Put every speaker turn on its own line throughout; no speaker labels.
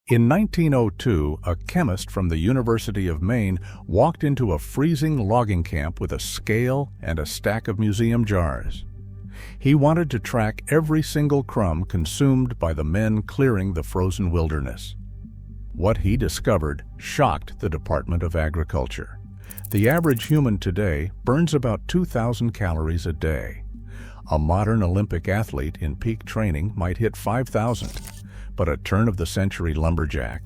In 1902, a chemist from the University of Maine walked into a freezing logging camp with a scale and a stack of museum jars. He wanted to track every single crumb consumed by the men clearing the frozen wilderness. What he discovered shocked the Department of Agriculture. The average human today burns about 2,000 calories a day. A modern Olympic athlete in peak training might hit 5,000, but a turn-of-the-century lumberjack,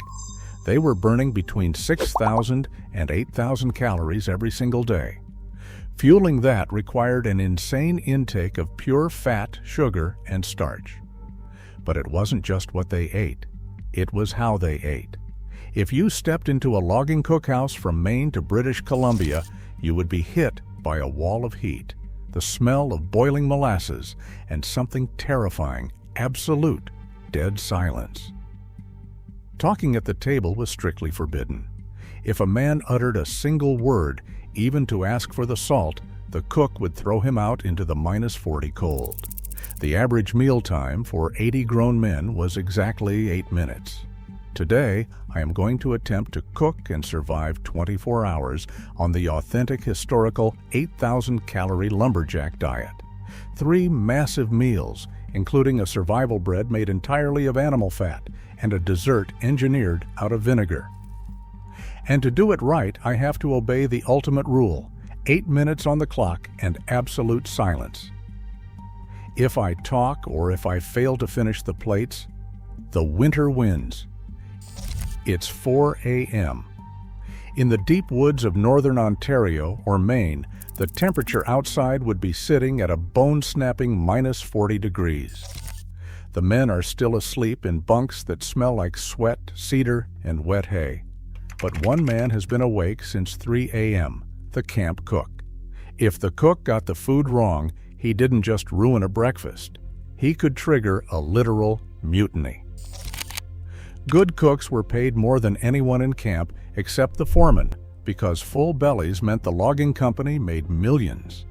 they were burning between 6,000 and 8,000 calories every single day. Fueling that required an insane intake of pure fat, sugar, and starch. But it wasn't just what they ate, it was how they ate. If you stepped into a logging cookhouse from Maine to British Columbia, you would be hit by a wall of heat, the smell of boiling molasses, and something terrifying, absolute, dead silence. Talking at the table was strictly forbidden. If a man uttered a single word, even to ask for the salt, the cook would throw him out into the -40 cold. The average meal time for 80 grown men was exactly 8 minutes. Today, I am going to attempt to cook and survive 24 hours on the authentic historical 8,000-calorie lumberjack diet. 3 massive meals, including a survival bread made entirely of animal fat and a dessert engineered out of vinegar. And to do it right, I have to obey the ultimate rule: 8 minutes on the clock and absolute silence. If I talk or if I fail to finish the plates, the winter wins. It's 4 a.m. In the deep woods of northern Ontario or Maine, the temperature outside would be sitting at a bone-snapping -40 degrees. The men are still asleep in bunks that smell like sweat, cedar, and wet hay. But one man has been awake since 3 a.m., the camp cook. If the cook got the food wrong, he didn't just ruin a breakfast. He could trigger a literal mutiny. Good cooks were paid more than anyone in camp except the foreman, because full bellies meant the logging company made millions.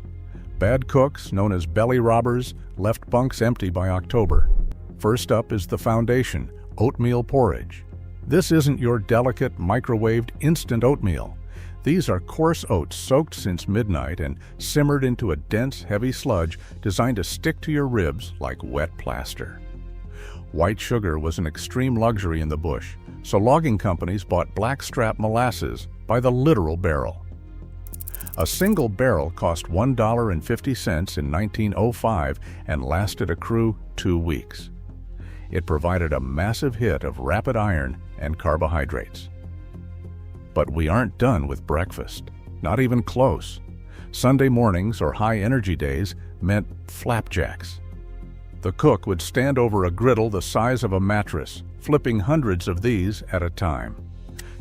Bad cooks, known as belly robbers, left bunks empty by October. First up is the foundation, oatmeal porridge. This isn't your delicate, microwaved instant oatmeal. These are coarse oats soaked since midnight and simmered into a dense, heavy sludge designed to stick to your ribs like wet plaster. White sugar was an extreme luxury in the bush, so logging companies bought blackstrap molasses by the literal barrel. A single barrel cost $1.50 in 1905 and lasted a crew 2 weeks. It provided a massive hit of rapid iron and carbohydrates. But we aren't done with breakfast, not even close. Sunday mornings or high-energy days meant flapjacks. The cook would stand over a griddle the size of a mattress, flipping hundreds of these at a time.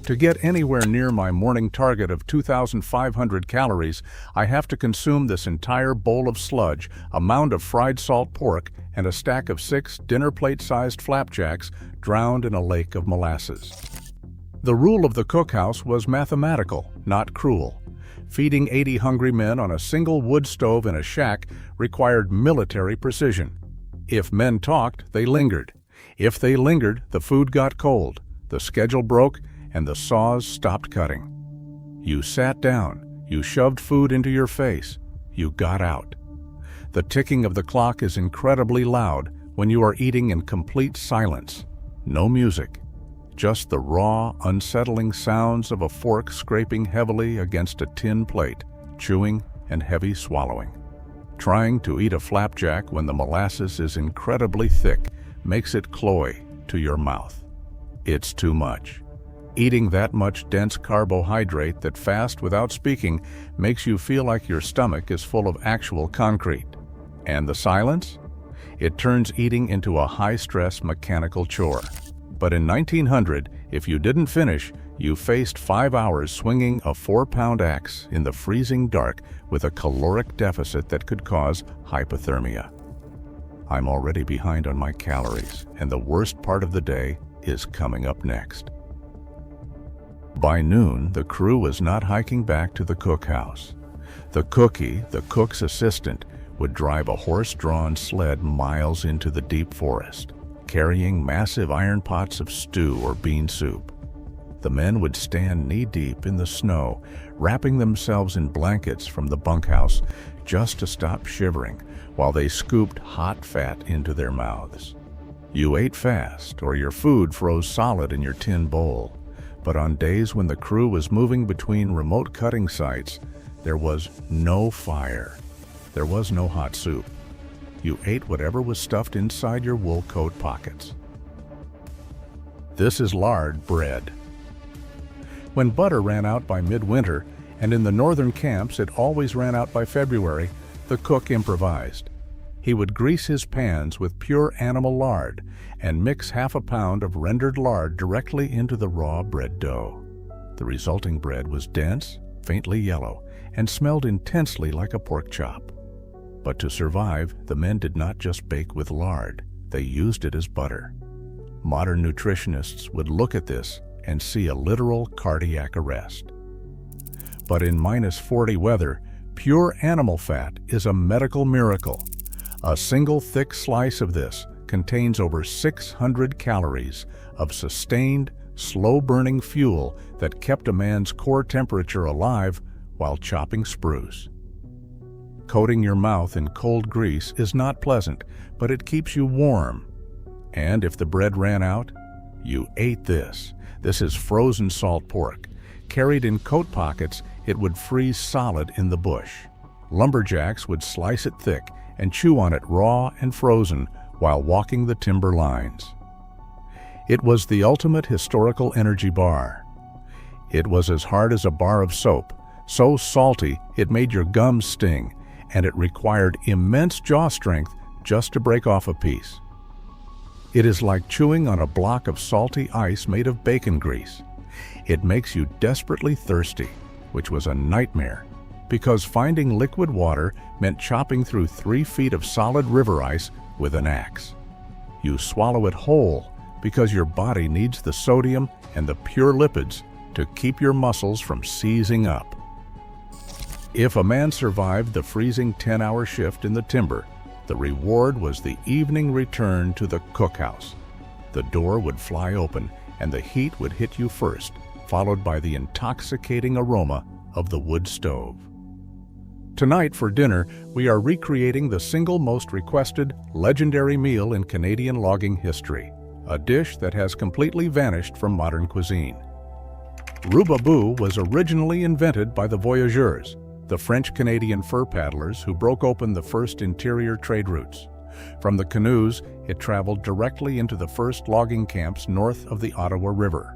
To get anywhere near my morning target of 2,500 calories, I have to consume this entire bowl of sludge, a mound of fried salt pork, and a stack of 6 dinner plate-sized flapjacks drowned in a lake of molasses. The rule of the cookhouse was mathematical, not cruel. Feeding 80 hungry men on a single wood stove in a shack required military precision. If men talked, they lingered. If they lingered, the food got cold, the schedule broke, and the saws stopped cutting. You sat down, you shoved food into your face, you got out. The ticking of the clock is incredibly loud when you are eating in complete silence. No music, just the raw, unsettling sounds of a fork scraping heavily against a tin plate, chewing and heavy swallowing. Trying to eat a flapjack when the molasses is incredibly thick makes it cloy to your mouth. It's too much. Eating that much dense carbohydrate that fast without speaking makes you feel like your stomach is full of actual concrete. And the silence? It turns eating into a high-stress mechanical chore. But in 1900, if you didn't finish, you faced 5 hours swinging a 4-pound axe in the freezing dark with a caloric deficit that could cause hypothermia. I'm already behind on my calories, and the worst part of the day is coming up next. By noon, the crew was not hiking back to the cookhouse. The cookie, the cook's assistant, would drive a horse-drawn sled miles into the deep forest, carrying massive iron pots of stew or bean soup. The men would stand knee-deep in the snow, wrapping themselves in blankets from the bunkhouse just to stop shivering while they scooped hot fat into their mouths. You ate fast, or your food froze solid in your tin bowl. But on days when the crew was moving between remote cutting sites, there was no fire. There was no hot soup. You ate whatever was stuffed inside your wool coat pockets. This is lard bread. When butter ran out by midwinter, and in the northern camps it always ran out by February, the cook improvised. He would grease his pans with pure animal lard and mix half a pound of rendered lard directly into the raw bread dough. The resulting bread was dense, faintly yellow, and smelled intensely like a pork chop. But to survive, the men did not just bake with lard, they used it as butter. Modern nutritionists would look at this and see a literal cardiac arrest. But in -40 weather, pure animal fat is a medical miracle. A single thick slice of this contains over 600 calories of sustained, slow-burning fuel that kept a man's core temperature alive while chopping spruce. Coating your mouth in cold grease is not pleasant, but it keeps you warm. And if the bread ran out, you ate this. This is frozen salt pork. Carried in coat pockets, it would freeze solid in the bush. Lumberjacks would slice it thick and chew on it raw and frozen while walking the timber lines. It was the ultimate historical energy bar. It was as hard as a bar of soap, so salty it made your gums sting, and it required immense jaw strength just to break off a piece. It is like chewing on a block of salty ice made of bacon grease. It makes you desperately thirsty, which was a nightmare, because finding liquid water meant chopping through 3 feet of solid river ice with an axe. You swallow it whole because your body needs the sodium and the pure lipids to keep your muscles from seizing up. If a man survived the freezing 10-hour shift in the timber, the reward was the evening return to the cookhouse. The door would fly open and the heat would hit you first, followed by the intoxicating aroma of the wood stove. Tonight for dinner, we are recreating the single most requested, legendary meal in Canadian logging history, a dish that has completely vanished from modern cuisine. Roubabou was originally invented by the voyageurs, the French-Canadian fur paddlers who broke open the first interior trade routes. From the canoes, it traveled directly into the first logging camps north of the Ottawa River.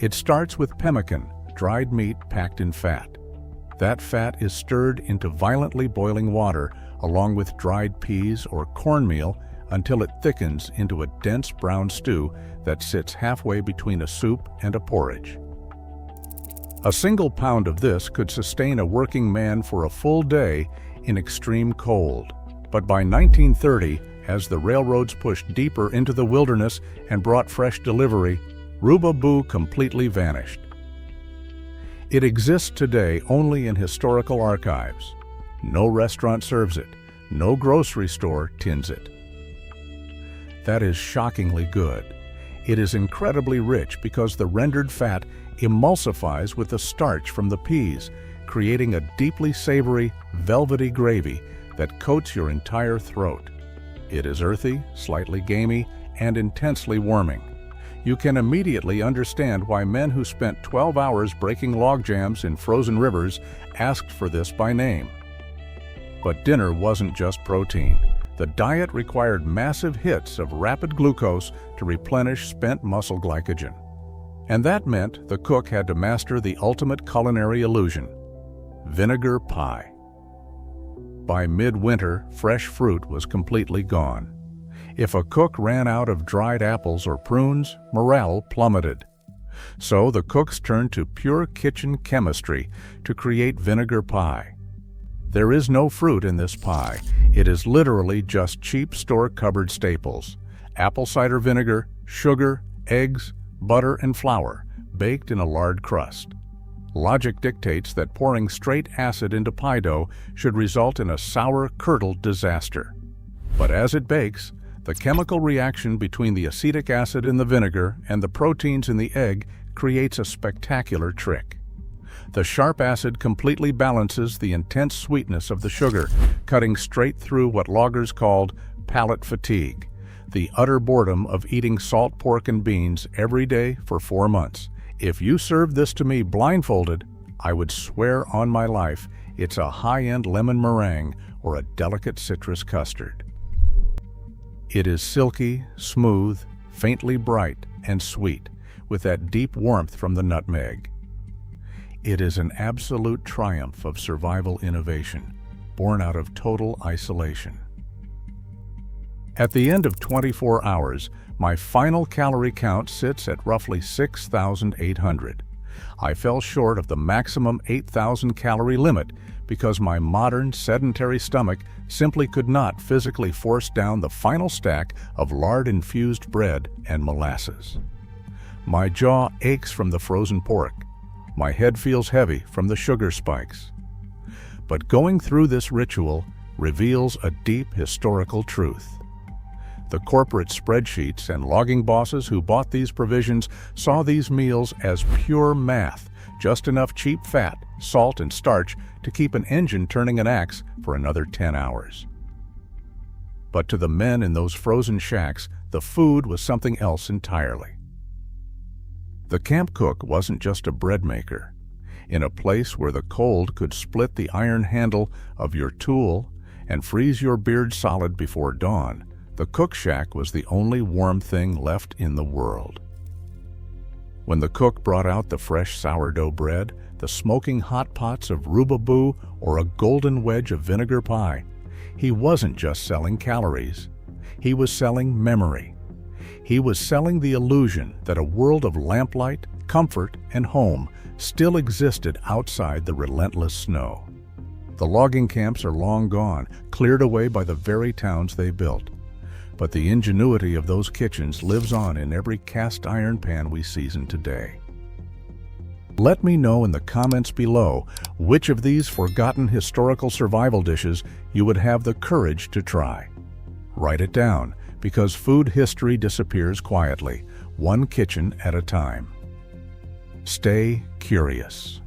It starts with pemmican, dried meat packed in fat. That fat is stirred into violently boiling water along with dried peas or cornmeal until it thickens into a dense brown stew that sits halfway between a soup and a porridge. A single pound of this could sustain a working man for a full day in extreme cold. But by 1930, as the railroads pushed deeper into the wilderness and brought fresh delivery, Roubabou completely vanished. It exists today only in historical archives. No restaurant serves it. No grocery store tins it. That is shockingly good. It is incredibly rich because the rendered fat emulsifies with the starch from the peas, creating a deeply savory, velvety gravy that coats your entire throat. It is earthy, slightly gamey, and intensely warming. You can immediately understand why men who spent 12 hours breaking log jams in frozen rivers asked for this by name. But dinner wasn't just protein. The diet required massive hits of rapid glucose to replenish spent muscle glycogen. And that meant the cook had to master the ultimate culinary illusion: vinegar pie. By midwinter, fresh fruit was completely gone. If a cook ran out of dried apples or prunes, morale plummeted. So the cooks turned to pure kitchen chemistry to create vinegar pie. There is no fruit in this pie. It is literally just cheap store cupboard staples: apple cider vinegar, sugar, eggs, butter, and flour, baked in a lard crust. Logic dictates that pouring straight acid into pie dough should result in a sour, curdled disaster. But as it bakes, The chemical reaction between the acetic acid in the vinegar and the proteins in the egg creates a spectacular trick. The sharp acid completely balances the intense sweetness of the sugar, cutting straight through what loggers called palate fatigue, the utter boredom of eating salt pork and beans every day for 4 months. If you served this to me blindfolded, I would swear on my life it's a high-end lemon meringue or a delicate citrus custard. It is silky, smooth, faintly bright, and sweet, with that deep warmth from the nutmeg. It is an absolute triumph of survival innovation, born out of total isolation. At the end of 24 hours, my final calorie count sits at roughly 6,800. I fell short of the maximum 8,000 calorie limit because my modern sedentary stomach simply could not physically force down the final stack of lard-infused bread and molasses. My jaw aches from the frozen pork. My head feels heavy from the sugar spikes. But going through this ritual reveals a deep historical truth. The corporate spreadsheets and logging bosses who bought these provisions saw these meals as pure math, just enough cheap fat, salt, and starch to keep an engine turning an axe for another 10 hours. But to the men in those frozen shacks, the food was something else entirely. The camp cook wasn't just a bread maker. In a place where the cold could split the iron handle of your tool and freeze your beard solid before dawn, the cook shack was the only warm thing left in the world. When the cook brought out the fresh sourdough bread, the smoking hot pots of rubaboo, or a golden wedge of vinegar pie, he wasn't just selling calories. He was selling memory. He was selling the illusion that a world of lamplight, comfort, and home still existed outside the relentless snow. The logging camps are long gone, cleared away by the very towns they built. But the ingenuity of those kitchens lives on in every cast iron pan we season today. Let me know in the comments below which of these forgotten historical survival dishes you would have the courage to try. Write it down, because food history disappears quietly, one kitchen at a time. Stay curious.